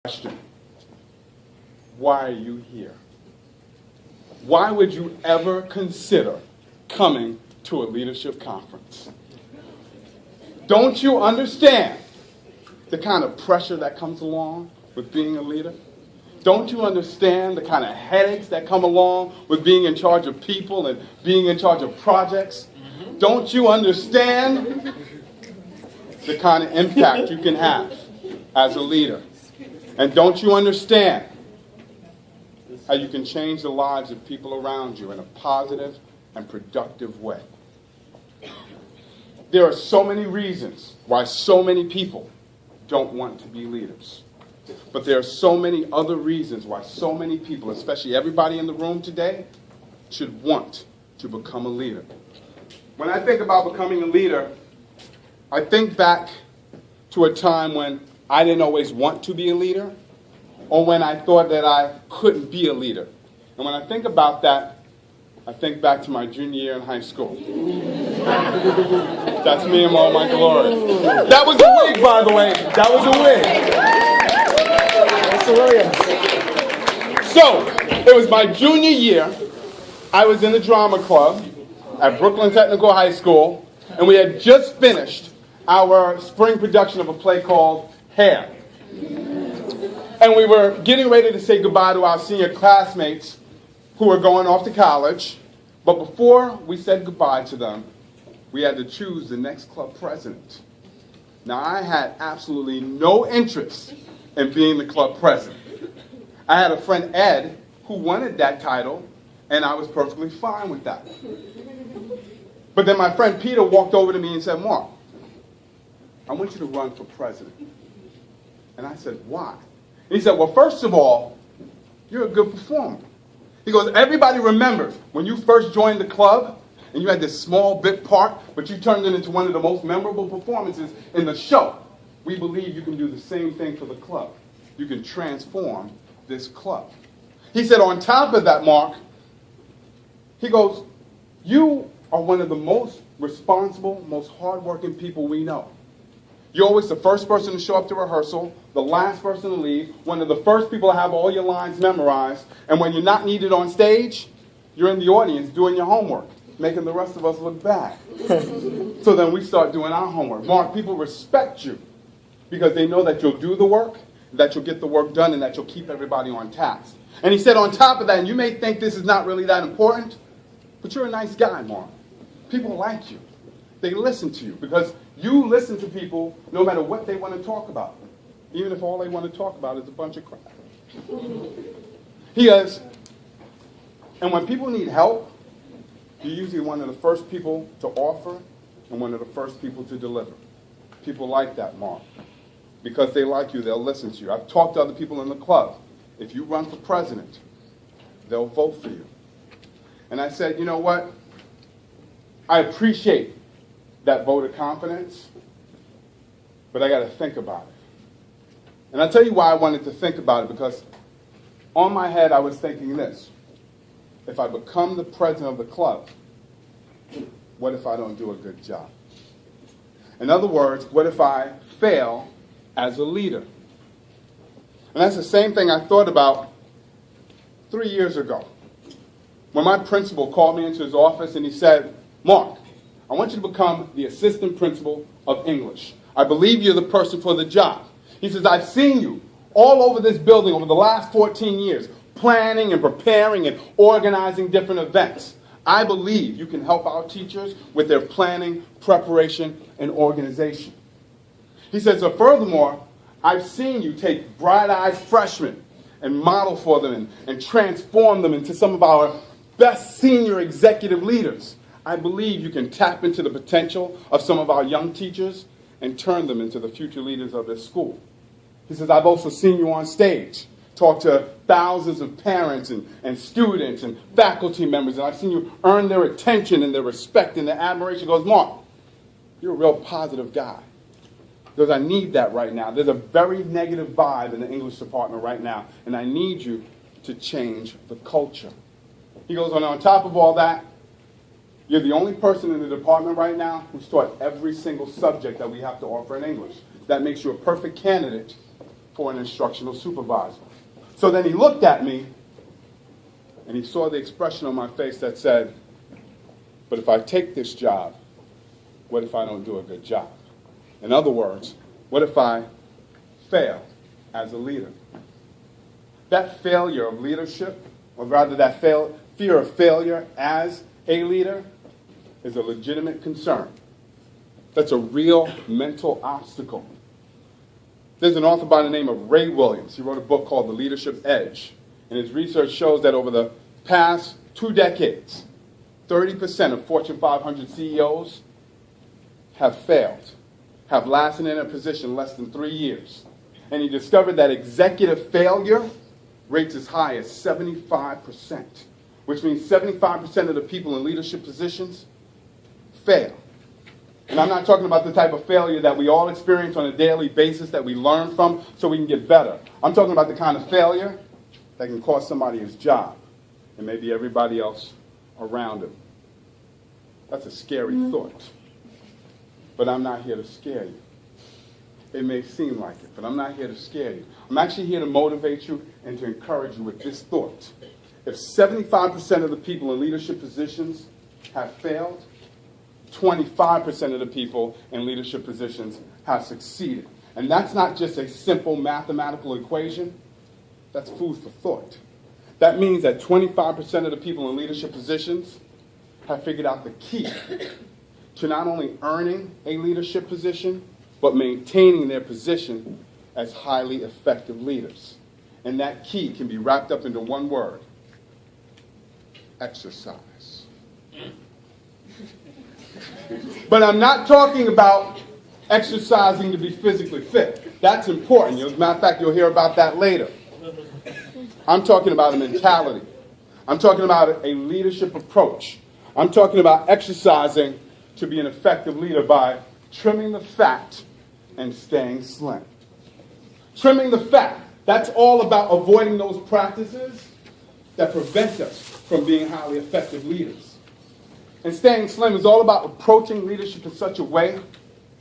Question. Why are you here? Why would you ever consider coming to a leadership conference? Don't you understand the kind of pressure that comes along with being a leader? Don't you understand the kind of headaches that come along with being in charge of people and being in charge of projects? Don't you understand the kind of impact you can have as a leader? And don't you understand how you can change the lives of people around you in a positive and productive way? There are so many reasons why so many people don't want to be leaders. But there are so many other reasons why so many people, especially everybody in the room today, should want to become a leader. When I think about becoming a leader, I think back to a time when I didn't always want to be a leader, or when I thought that I couldn't be a leader. And when I think about that, I think back to my junior year in high school. That's me in all my glory. That was a wig, by the way. That was a wig. So, it was my junior year. I was in the drama club at Brooklyn Technical High School, and we had just finished our spring production of a play called Hair. And we were getting ready to say goodbye to our senior classmates who were going off to college. But before we said goodbye to them, we had to choose the next club president. Now, I had absolutely no interest in being the club president. I had a friend, Ed, who wanted that title, and I was perfectly fine with that. But then my friend Peter walked over to me and said, "Mark, I want you to run for president." And I said, "Why?" And he said, "Well, first of all, you're a good performer." He goes, "Everybody remembers when you first joined the club and you had this small bit part, but you turned it into one of the most memorable performances in the show. We believe you can do the same thing for the club. You can transform this club." He said, on top of that, Mark, he goes, "You are one of the most responsible, most hardworking people we know. You're always the first person to show up to rehearsal, the last person to leave, one of the first people to have all your lines memorized, and when you're not needed on stage, you're in the audience doing your homework, making the rest of us look bad." So then we start doing our homework. Mark, people respect you because they know that you'll do the work, that you'll get the work done, and that you'll keep everybody on task. And he said on top of that, and you may think this is not really that important, but you're a nice guy, Mark. People like you. They listen to you because you listen to people no matter what they want to talk about, even if all they want to talk about is a bunch of crap. He goes, and when people need help, you're usually one of the first people to offer and one of the first people to deliver. People like that, Mark. Because they like you, they'll listen to you. I've talked to other people in the club. If you run for president, they'll vote for you. And I said, you know what? I appreciate that vote of confidence, but I got to think about it. And I'll tell you why I wanted to think about it, because on my head I was thinking this: if I become the president of the club, what if I don't do a good job? In other words, what if I fail as a leader? And that's the same thing I thought about 3 years ago, when my principal called me into his office and he said, "Mark, I want you to become the assistant principal of English. I believe you're the person for the job." He says, "I've seen you all over this building over the last 14 years, planning and preparing and organizing different events. I believe you can help our teachers with their planning, preparation, and organization." He says, "So furthermore, I've seen you take bright-eyed freshmen and model for them and transform them into some of our best senior executive leaders. I believe you can tap into the potential of some of our young teachers and turn them into the future leaders of this school." He says, "I've also seen you on stage, talk to thousands of parents and students and faculty members, and I've seen you earn their attention and their respect and their admiration." He goes, "Mark, you're a real positive guy." Because I need that right now. There's a very negative vibe in the English department right now, and I need you to change the culture." He goes on top of all that, you're the only person in the department right now who's taught every single subject that we have to offer in English. That makes you a perfect candidate for an instructional supervisor. So then he looked at me, and he saw the expression on my face that said, but if I take this job, what if I don't do a good job? In other words, what if I fail as a leader? That failure of leadership, or rather that fear of failure as a leader, is a legitimate concern. That's a real mental obstacle. There's an author by the name of Ray Williams. He wrote a book called The Leadership Edge. And his research shows that over the past 2 decades, 30% of Fortune 500 CEOs have failed, have lasted in a position less than 3 years. And he discovered that executive failure rates as high as 75%, which means 75% of the people in leadership positions fail. And I'm not talking about the type of failure that we all experience on a daily basis that we learn from so we can get better. I'm talking about the kind of failure that can cost somebody his job and maybe everybody else around him. That's a scary thought. But I'm not here to scare you. It may seem like it, but I'm not here to scare you. I'm actually here to motivate you and to encourage you with this thought. If 75% of the people in leadership positions have failed, 25% of the people in leadership positions have succeeded. And that's not just a simple mathematical equation. That's food for thought. That means that 25% of the people in leadership positions have figured out the key to not only earning a leadership position, but maintaining their position as highly effective leaders. And that key can be wrapped up into one word: exercise. But I'm not talking about exercising to be physically fit. That's important. As a matter of fact, you'll hear about that later. I'm talking about a mentality. I'm talking about a leadership approach. I'm talking about exercising to be an effective leader by trimming the fat and staying slim. Trimming the fat. That's all about avoiding those practices that prevent us from being highly effective leaders. And staying slim is all about approaching leadership in such a way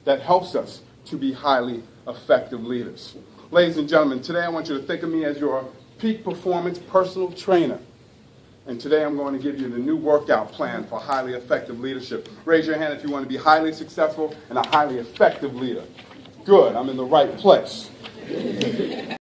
that helps us to be highly effective leaders. Ladies and gentlemen, today I want you to think of me as your peak performance personal trainer. And today I'm going to give you the new workout plan for highly effective leadership. Raise your hand if you want to be highly successful and a highly effective leader. Good, I'm in the right place.